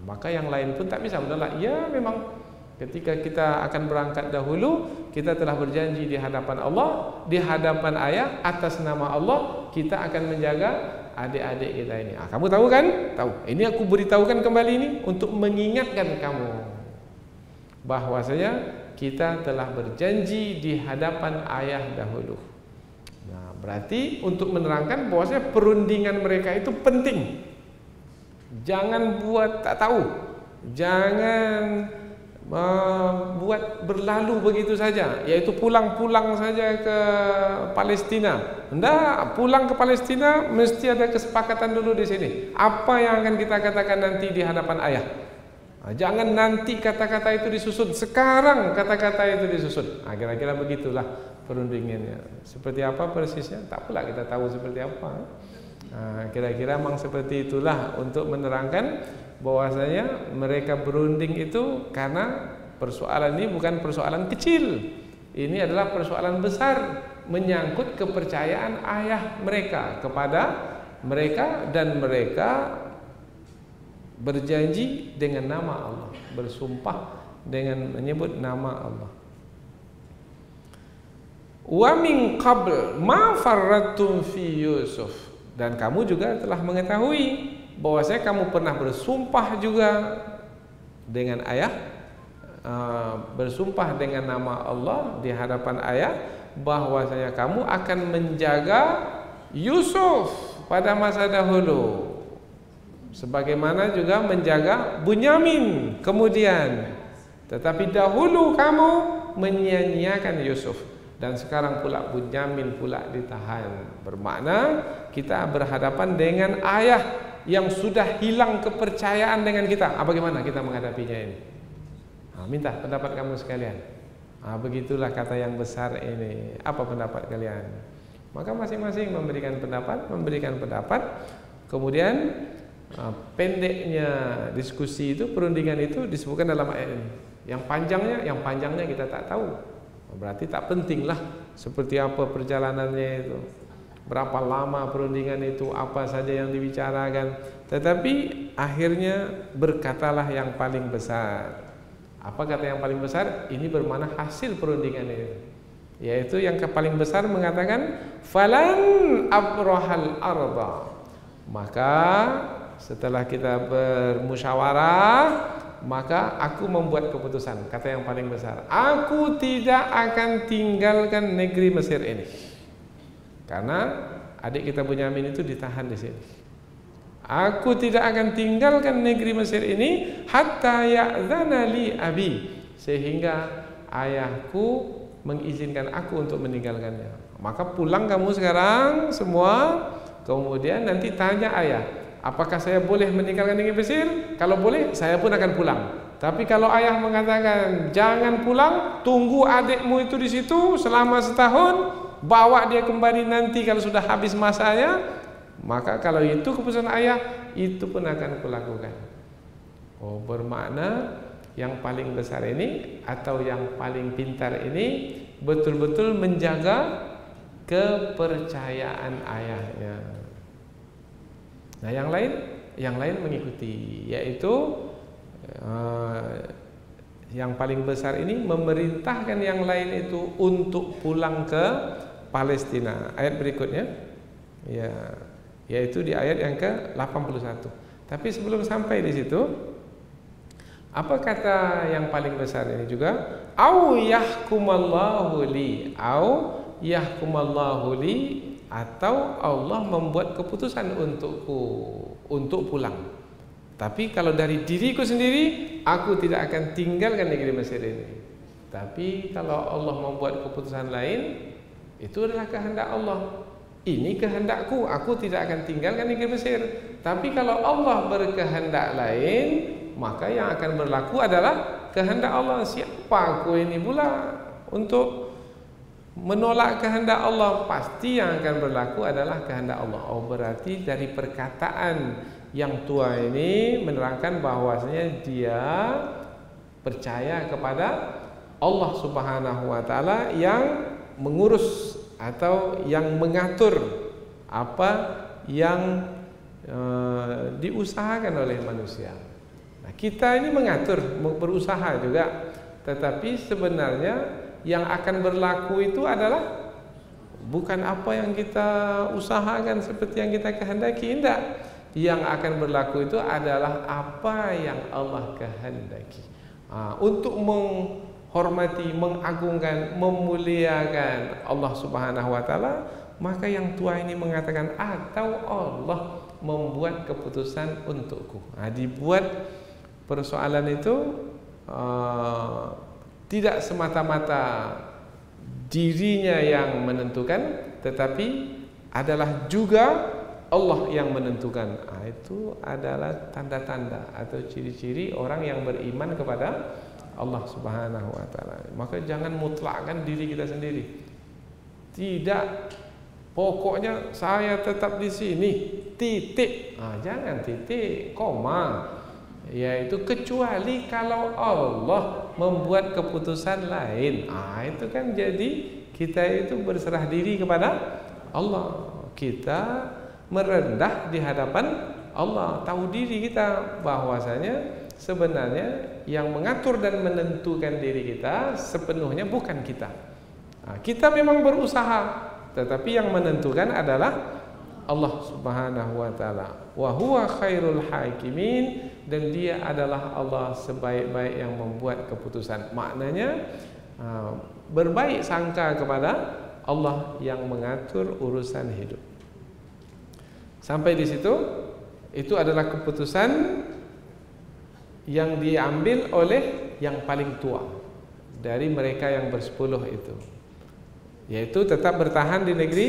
S2: Maka yang lain pun tak bisa menolak. Ya, memang ketika kita akan berangkat dahulu, kita telah berjanji di hadapan Allah, di hadapan ayah, atas nama Allah, kita akan menjaga adik-adik kita ini. Kamu tahu kan? Tahu. Ini aku beritahukan kembali ini untuk mengingatkan kamu bahwasanya kita telah berjanji di hadapan ayah dahulu. Nah, berarti untuk menerangkan bahwasanya perundingan mereka itu penting. Jangan buat tak tahu. Jangan buat berlalu begitu saja, yaitu pulang-pulang saja ke Palestina. Hendak pulang ke Palestina mesti ada kesepakatan dulu di sini. Apa yang akan kita katakan nanti di hadapan ayah? Jangan nanti kata-kata itu disusun, sekarang kata-kata itu disusun. Kira-kira begitulah perundingannya. Seperti apa persisnya? Tak pula kita tahu seperti apa. Kira-kira memang seperti itulah untuk menerangkan bahwasanya mereka berunding itu karena persoalan ini bukan persoalan kecil. Ini adalah persoalan besar, menyangkut kepercayaan ayah mereka kepada mereka, dan mereka berjanji dengan nama Allah, bersumpah dengan menyebut nama Allah. Wa min qabl ma farratum fi Yusuf, dan kamu juga telah mengetahui bahwasanya kamu pernah bersumpah juga dengan ayah, bersumpah dengan nama Allah di hadapan ayah, bahwasanya kamu akan menjaga Yusuf pada masa dahulu, sebagaimana juga menjaga Bunyamin kemudian. Tetapi dahulu kamu menyia-nyiakan Yusuf, dan sekarang pula Bunyamin pula ditahan. Bermakna kita berhadapan dengan ayah yang sudah hilang kepercayaan dengan kita. Bagaimana kita menghadapinya ini? Minta pendapat kamu sekalian. Begitulah kata yang besar ini. Apa pendapat kalian? Maka masing-masing memberikan pendapat. Kemudian pendeknya diskusi itu, perundingan itu disebutkan dalam ayat ini. Yang panjangnya kita tak tahu. Berarti tak pentinglah seperti apa perjalanannya itu, berapa lama perundingan itu, apa saja yang dibicarakan. Tetapi akhirnya berkatalah yang paling besar. Apa kata yang paling besar? Ini bermakna hasil perundingan ini, yaitu yang paling besar mengatakan falan abrahal arda, Maka setelah kita bermusyawarah, maka aku membuat keputusan. Kata yang paling besar, aku tidak akan tinggalkan negeri Mesir ini, karena adik kita Bunyamin itu ditahan di sini. Aku tidak akan tinggalkan negeri Mesir ini hatta ya'zana li abi, sehingga ayahku mengizinkan aku untuk meninggalkannya. Maka pulang kamu sekarang semua, kemudian nanti tanya ayah, apakah saya boleh meninggalkan negeri Mesir? Kalau boleh, saya pun akan pulang. Tapi kalau ayah mengatakan jangan pulang, tunggu adikmu itu di situ selama setahun, bawa dia kembali nanti kalau sudah habis masanya, maka kalau itu keputusan ayah, itu pun akan kulakukan. Oh, bermakna yang paling besar ini atau yang paling pintar ini betul-betul menjaga kepercayaan ayahnya. Nah, yang lain mengikuti, yaitu yang paling besar ini memerintahkan yang lain itu untuk pulang ke Palestina. Ayat berikutnya, ya, yaitu di ayat yang ke-81. Tapi sebelum sampai di situ, apa kata yang paling besar ini juga? Au yahkumallahu li, au yahkumallahu li, atau Allah membuat keputusan untukku untuk pulang. Tapi kalau dari diriku sendiri, aku tidak akan tinggalkan negeri Mesir ini. Tapi kalau Allah membuat keputusan lain, itu adalah kehendak Allah. Ini kehendakku, aku tidak akan tinggalkan negeri Mesir. Tapi kalau Allah berkehendak lain, maka yang akan berlaku adalah kehendak Allah. Siapa aku ini pula untuk menolak kehendak Allah? Pasti yang akan berlaku adalah kehendak Allah. Oh, berarti dari perkataan yang tua ini menerangkan bahwasanya dia percaya kepada Allah Subhanahu wa taala yang mengurus atau yang mengatur apa yang diusahakan oleh manusia. Nah, kita ini mengatur, berusaha juga, tetapi sebenarnya yang akan berlaku itu adalah bukan apa yang kita usahakan seperti yang kita kehendaki, tidak. Yang akan berlaku itu adalah apa yang Allah kehendaki. Untuk menghormati, mengagungkan, memuliakan Allah Subhanahu wa taala, maka yang tua ini mengatakan atau Allah membuat keputusan untukku. Dibuat persoalan itu tidak semata-mata dirinya yang menentukan, tetapi adalah juga Allah yang menentukan. Itu adalah tanda-tanda atau ciri-ciri orang yang beriman kepada Allah Subhanahu wa taala. Maka jangan mutlakkan diri kita sendiri. Tidak, pokoknya saya tetap di sini, titik. Jangan titik, koma. Yaitu kecuali kalau Allah membuat keputusan lain. Itu kan jadi kita itu berserah diri kepada Allah. Kita merendah di hadapan Allah, tahu diri kita bahwasanya sebenarnya yang mengatur dan menentukan diri kita sepenuhnya bukan kita. Kita memang berusaha, tetapi yang menentukan adalah Allah Subhanahu wa taala. Wa huwa khairul hakimin, dan dia adalah Allah sebaik-baik yang membuat keputusan. Maknanya berbaik sangka kepada Allah yang mengatur urusan hidup. Sampai di situ, itu adalah keputusan yang diambil oleh yang paling tua dari mereka yang bersepuluh itu, yaitu tetap bertahan di negeri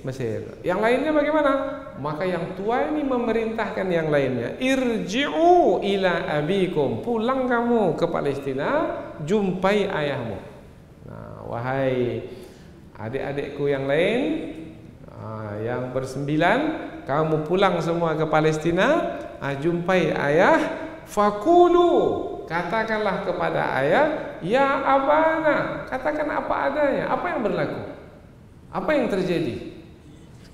S2: Mesir. Yang lainnya bagaimana? Maka yang tua ini memerintahkan yang lainnya, irji'u ila abikum, pulang kamu ke Palestina, jumpai ayahmu. Wahai adik-adikku yang lain, yang bersembilan, kamu pulang semua ke Palestina, jumpai ayah. Fakulu, katakanlah kepada ayah, ya abana, katakan apa adanya, apa yang berlaku, apa yang terjadi.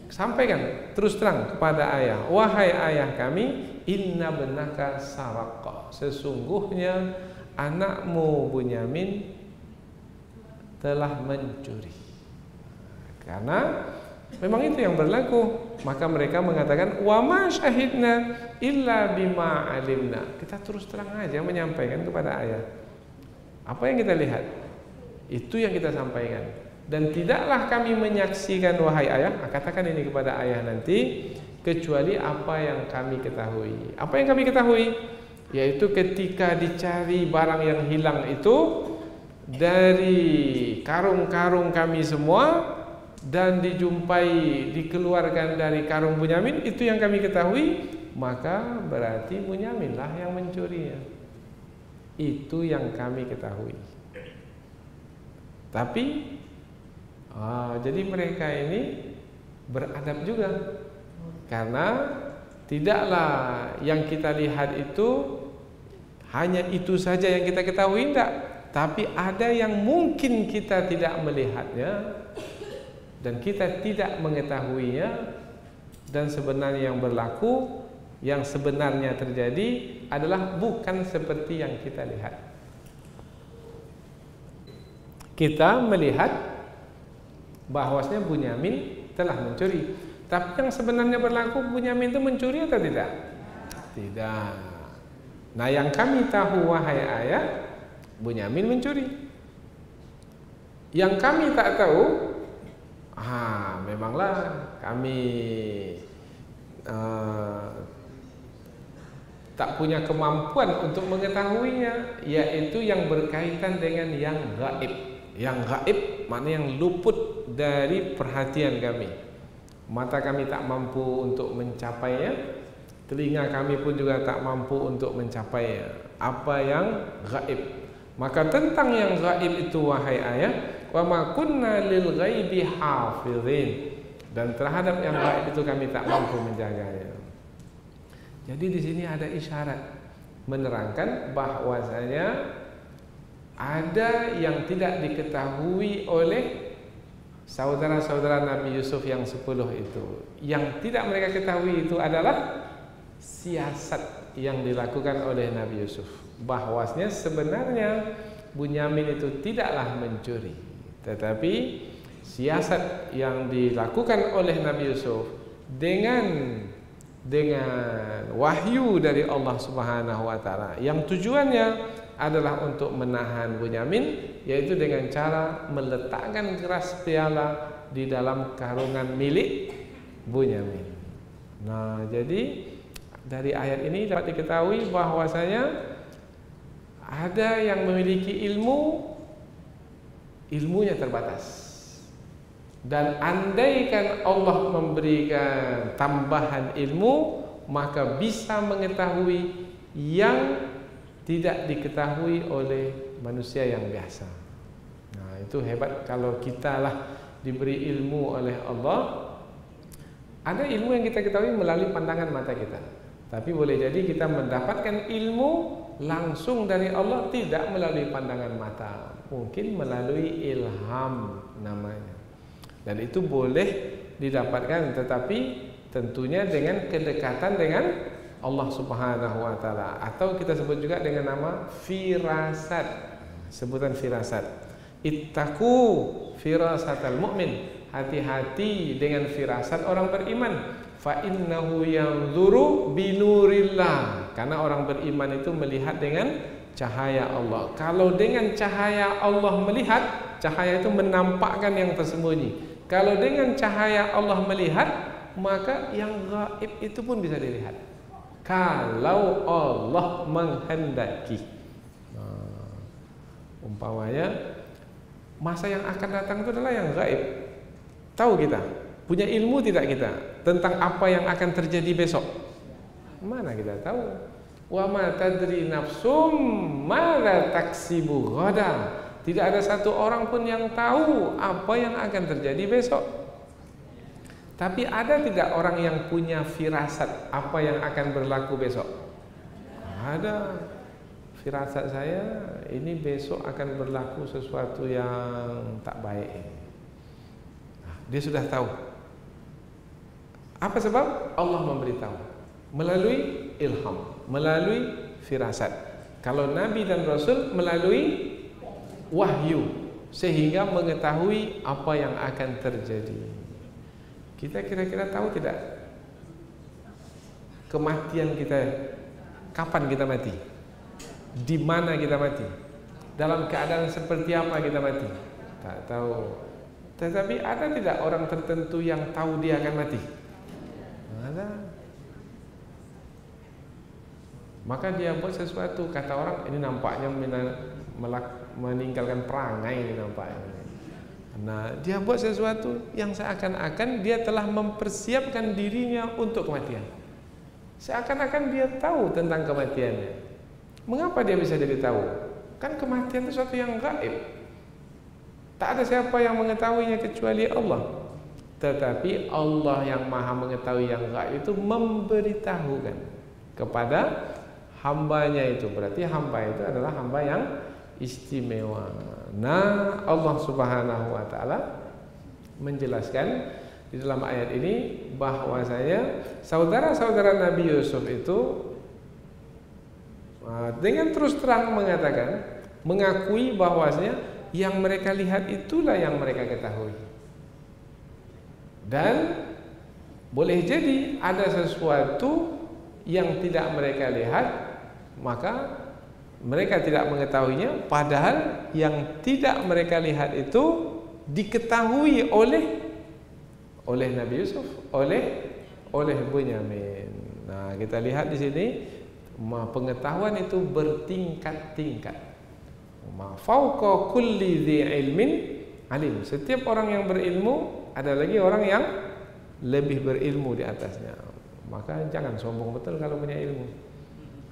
S2: Sampaikan terus terang kepada ayah, wahai ayah kami, inna benaka saraqqa, sesungguhnya anakmu Bunyamin telah mencuri. Karena memang itu yang berlaku. Maka mereka mengatakan wa ma syahidna illa bima alimna. Kita terus terang aja menyampaikan kepada ayah apa yang kita lihat, itu yang kita sampaikan. Dan tidaklah kami menyaksikan wahai ayah, katakan ini kepada ayah nanti, kecuali apa yang kami ketahui. Apa yang kami ketahui? Yaitu ketika dicari barang yang hilang itu dari karung-karung kami semua dan dijumpai dikeluarkan dari karung Bunyamin, itu yang kami ketahui, maka berarti Bunyaminlah yang mencurinya. Itu yang kami ketahui. Tapi jadi mereka ini beradab juga, karena tidaklah yang kita lihat itu hanya itu saja yang kita ketahui, tidak. Tapi ada yang mungkin kita tidak melihatnya dan kita tidak mengetahuinya, dan sebenarnya yang berlaku, yang sebenarnya terjadi adalah bukan seperti yang kita lihat. Kita melihat bahwasanya Bunyamin telah mencuri, tapi yang sebenarnya berlaku Bunyamin itu mencuri atau tidak? Tidak. Nah, yang kami tahu wahai ayah, Bunyamin mencuri. Yang kami tak tahu, memanglah kami tak punya kemampuan untuk mengetahuinya, yaitu yang berkaitan dengan yang gaib. Yang gaib maknanya yang luput dari perhatian kami. Mata kami tak mampu untuk mencapainya, telinga kami pun juga tak mampu untuk mencapainya. Apa yang gaib? Maka tentang yang gaib itu wahai ayah, wa ma kunna lil ghaibi hafizin, dan terhadap yang gaib itu kami tak mampu menjaganya. Jadi di sini ada isyarat menerangkan bahwasanya ada yang tidak diketahui oleh saudara-saudara Nabi Yusuf yang 10 itu. Yang tidak mereka ketahui itu adalah siasat yang dilakukan oleh Nabi Yusuf, bahwasanya sebenarnya Bunyamin itu tidaklah mencuri, tetapi siasat yang dilakukan oleh Nabi Yusuf dengan wahyu dari Allah Subhanahu wa taala, yang tujuannya adalah untuk menahan Bunyamin, yaitu dengan cara meletakkan geras piala di dalam karungan milik Bunyamin. Nah, jadi dari ayat ini dapat diketahui bahwasanya ada yang memiliki ilmunya terbatas, dan andaikan Allah memberikan tambahan ilmu, maka bisa mengetahui yang tidak diketahui oleh manusia yang biasa. Nah, itu hebat kalau kita lah diberi ilmu oleh Allah. Ada ilmu yang kita ketahui melalui pandangan mata kita, tapi boleh jadi kita mendapatkan ilmu langsung dari Allah tidak melalui pandangan mata, mungkin melalui ilham namanya. Dan itu boleh didapatkan, tetapi tentunya dengan kedekatan dengan Allah Subhanahu wa taala, atau kita sebut juga dengan nama firasat. Sebutan firasat. Ittaqu firasatal mu'min. Hati-hati dengan firasat orang beriman. Fa innahu yanzuru binurillah. Karena orang beriman itu melihat dengan cahaya Allah. Kalau dengan cahaya Allah melihat, cahaya itu menampakkan yang tersembunyi. Kalau dengan cahaya Allah melihat, maka yang gaib itu pun bisa dilihat. Kalau Allah menghendaki. Umpamanya masa yang akan datang itu adalah yang gaib. Tahu kita, punya ilmu tidak kita tentang apa yang akan terjadi besok? Mana kita tahu? Wa ma tadri nafsum madza taksibu ghadan. Tidak ada satu orang pun yang tahu apa yang akan terjadi besok. Tapi ada tidak orang yang punya firasat apa yang akan berlaku besok? Ada. Firasat saya ini besok akan berlaku sesuatu yang tak baik. Dia sudah tahu. Apa sebab? Allah memberitahu melalui ilham, melalui firasat. Kalau Nabi dan Rasul melalui wahyu, sehingga mengetahui apa yang akan terjadi. Kita kira-kira tahu tidak kematian kita, kapan kita mati, di mana kita mati, dalam keadaan seperti apa kita mati? Tak tahu. Tetapi ada tidak orang tertentu yang tahu dia akan mati? Ada. Maka dia buat sesuatu, kata orang ini nampaknya meninggalkan perangai ini nampaknya. Nah, dia buat sesuatu yang seakan-akan dia telah mempersiapkan dirinya untuk kematian. Seakan-akan dia tahu tentang kematiannya. Mengapa dia bisa jadi tahu? Kan kematian itu sesuatu yang gaib. Tak ada siapa yang mengetahuinya kecuali Allah. Tetapi Allah yang maha mengetahui yang gaib itu memberitahukan kepada hambanya itu. Berarti hamba itu adalah hamba yang istimewa. Nah, Allah Subhanahu wa taala menjelaskan di dalam ayat ini bahwasanya saudara-saudara Nabi Yusuf itu dengan terus terang mengatakan, mengakui bahwasanya yang mereka lihat itulah yang mereka ketahui. Dan boleh jadi ada sesuatu yang tidak mereka lihat, maka mereka tidak mengetahuinya, padahal yang tidak mereka lihat itu diketahui oleh Nabi Yusuf, oleh Bunyamin. Nah, kita lihat di sini pengetahuan itu bertingkat-tingkat. Ma fauqa kulli dzi ilmin alim. Setiap orang yang berilmu ada lagi orang yang lebih berilmu di atasnya. Maka jangan sombong betul kalau punya ilmu.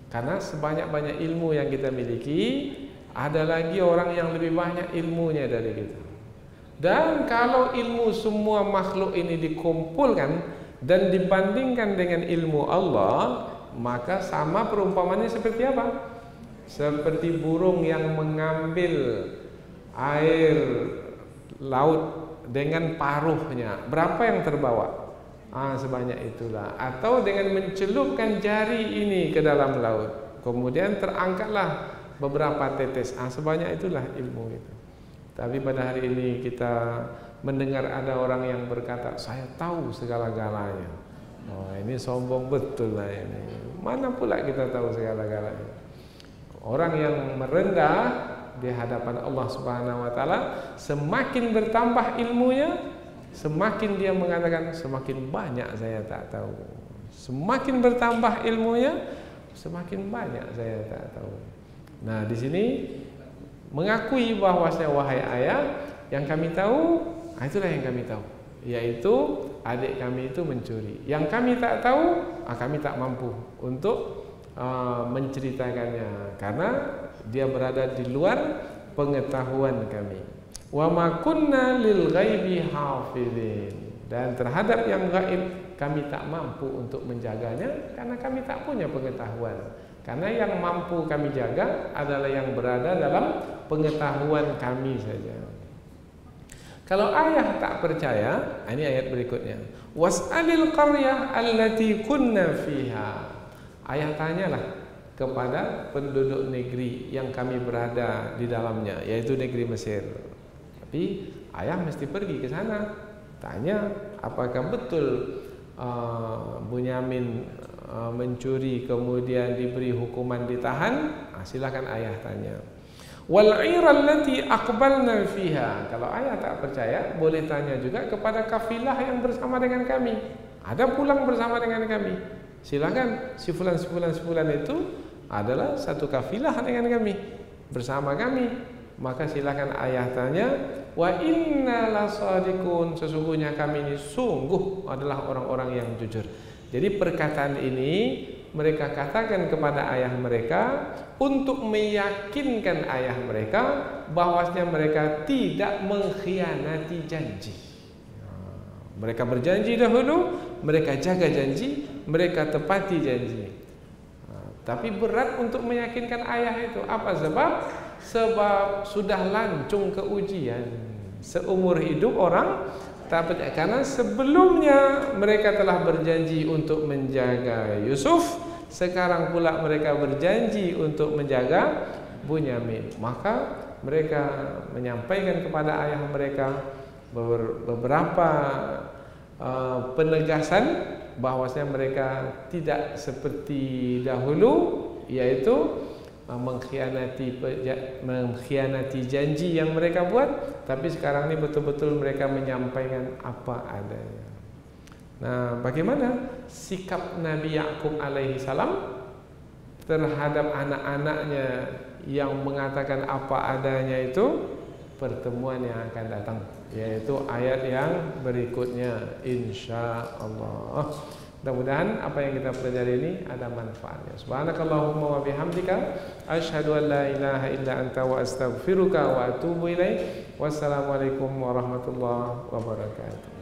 S2: Karena sebanyak-banyak ilmu yang kita miliki, ada lagi orang yang lebih banyak ilmunya dari kita. Dan kalau ilmu semua makhluk ini dikumpulkan dan dibandingkan dengan ilmu Allah, maka sama perumpamannya seperti apa? Seperti burung yang mengambil air laut dengan paruhnya. Berapa yang terbawa? Sebanyak itulah. Atau dengan mencelupkan jari ini ke dalam laut, kemudian terangkatlah beberapa tetes. Sebanyak itulah ilmu itu. Tapi pada hari ini kita mendengar ada orang yang berkata, saya tahu segala-galanya. Ini sombong betul lah ini. Mana pula kita tahu segala-galanya? Orang yang merendah di hadapan Allah Subhanahu wa taala, semakin bertambah ilmunya, semakin dia mengatakan semakin banyak saya tak tahu. Semakin bertambah ilmunya, semakin banyak saya tak tahu. Nah, di sini mengakui bahwasanya wahai ayah, yang kami tahu, itulah yang kami tahu, yaitu adik kami itu mencuri. Yang kami tak tahu, kami tak mampu untuk menceritakannya karena dia berada di luar pengetahuan kami. Wa ma kunna lil ghaibi hafizin. Dan terhadap yang gaib kami tak mampu untuk menjaganya karena kami tak punya pengetahuan. Karena yang mampu kami jaga adalah yang berada dalam pengetahuan kami saja. Kalau ayah tak percaya, ini ayat berikutnya. Was'alil qaryah allati kunna fiha. Ayah tanyalah kepada penduduk negeri yang kami berada di dalamnya, yaitu negeri Mesir. Tapi ayah mesti pergi ke sana, tanya apakah betul Bunyamin mencuri kemudian diberi hukuman ditahan. Silakan ayah tanya. Wal 'ira allati aqbalna fiha. Kalau ayah tak percaya, boleh tanya juga kepada kafilah yang bersama dengan kami. Ada pulang bersama dengan kami. Silakan, si fulan itu adalah satu kafilah dengan kami, bersama kami. Maka silakan ayah tanya, wa inna lasadiqun, sesungguhnya kami ini sungguh adalah orang-orang yang jujur. Jadi perkataan ini mereka katakan kepada ayah mereka untuk meyakinkan ayah mereka bahwasanya mereka tidak mengkhianati janji. Mereka berjanji dahulu, mereka jaga janji, mereka tepati janji. Tapi berat untuk meyakinkan ayah itu. Apa sebab? Sebab sudah lancung ke ujian. Seumur hidup orang tak percaya. Karena sebelumnya mereka telah berjanji untuk menjaga Yusuf, sekarang pula mereka berjanji untuk menjaga Bunyamin. Maka mereka menyampaikan kepada ayah mereka beberapa penegasan bahwasanya mereka tidak seperti dahulu, yaitu mengkhianati janji yang mereka buat, tapi sekarang ini betul-betul mereka menyampaikan apa adanya. Nah, bagaimana sikap Nabi Yakub alaihi salam terhadap anak-anaknya yang mengatakan apa adanya itu? Pertemuan yang akan datang, yaitu ayat yang berikutnya, insyaallah. Mudah-mudahan apa yang kita pelajari ini ada manfaatnya. Subhanakallahumma wa bihamdika asyhadu an la ilaha illa anta wa astaghfiruka wa atubu ilaik. Wassalamualaikum warahmatullahi wabarakatuh.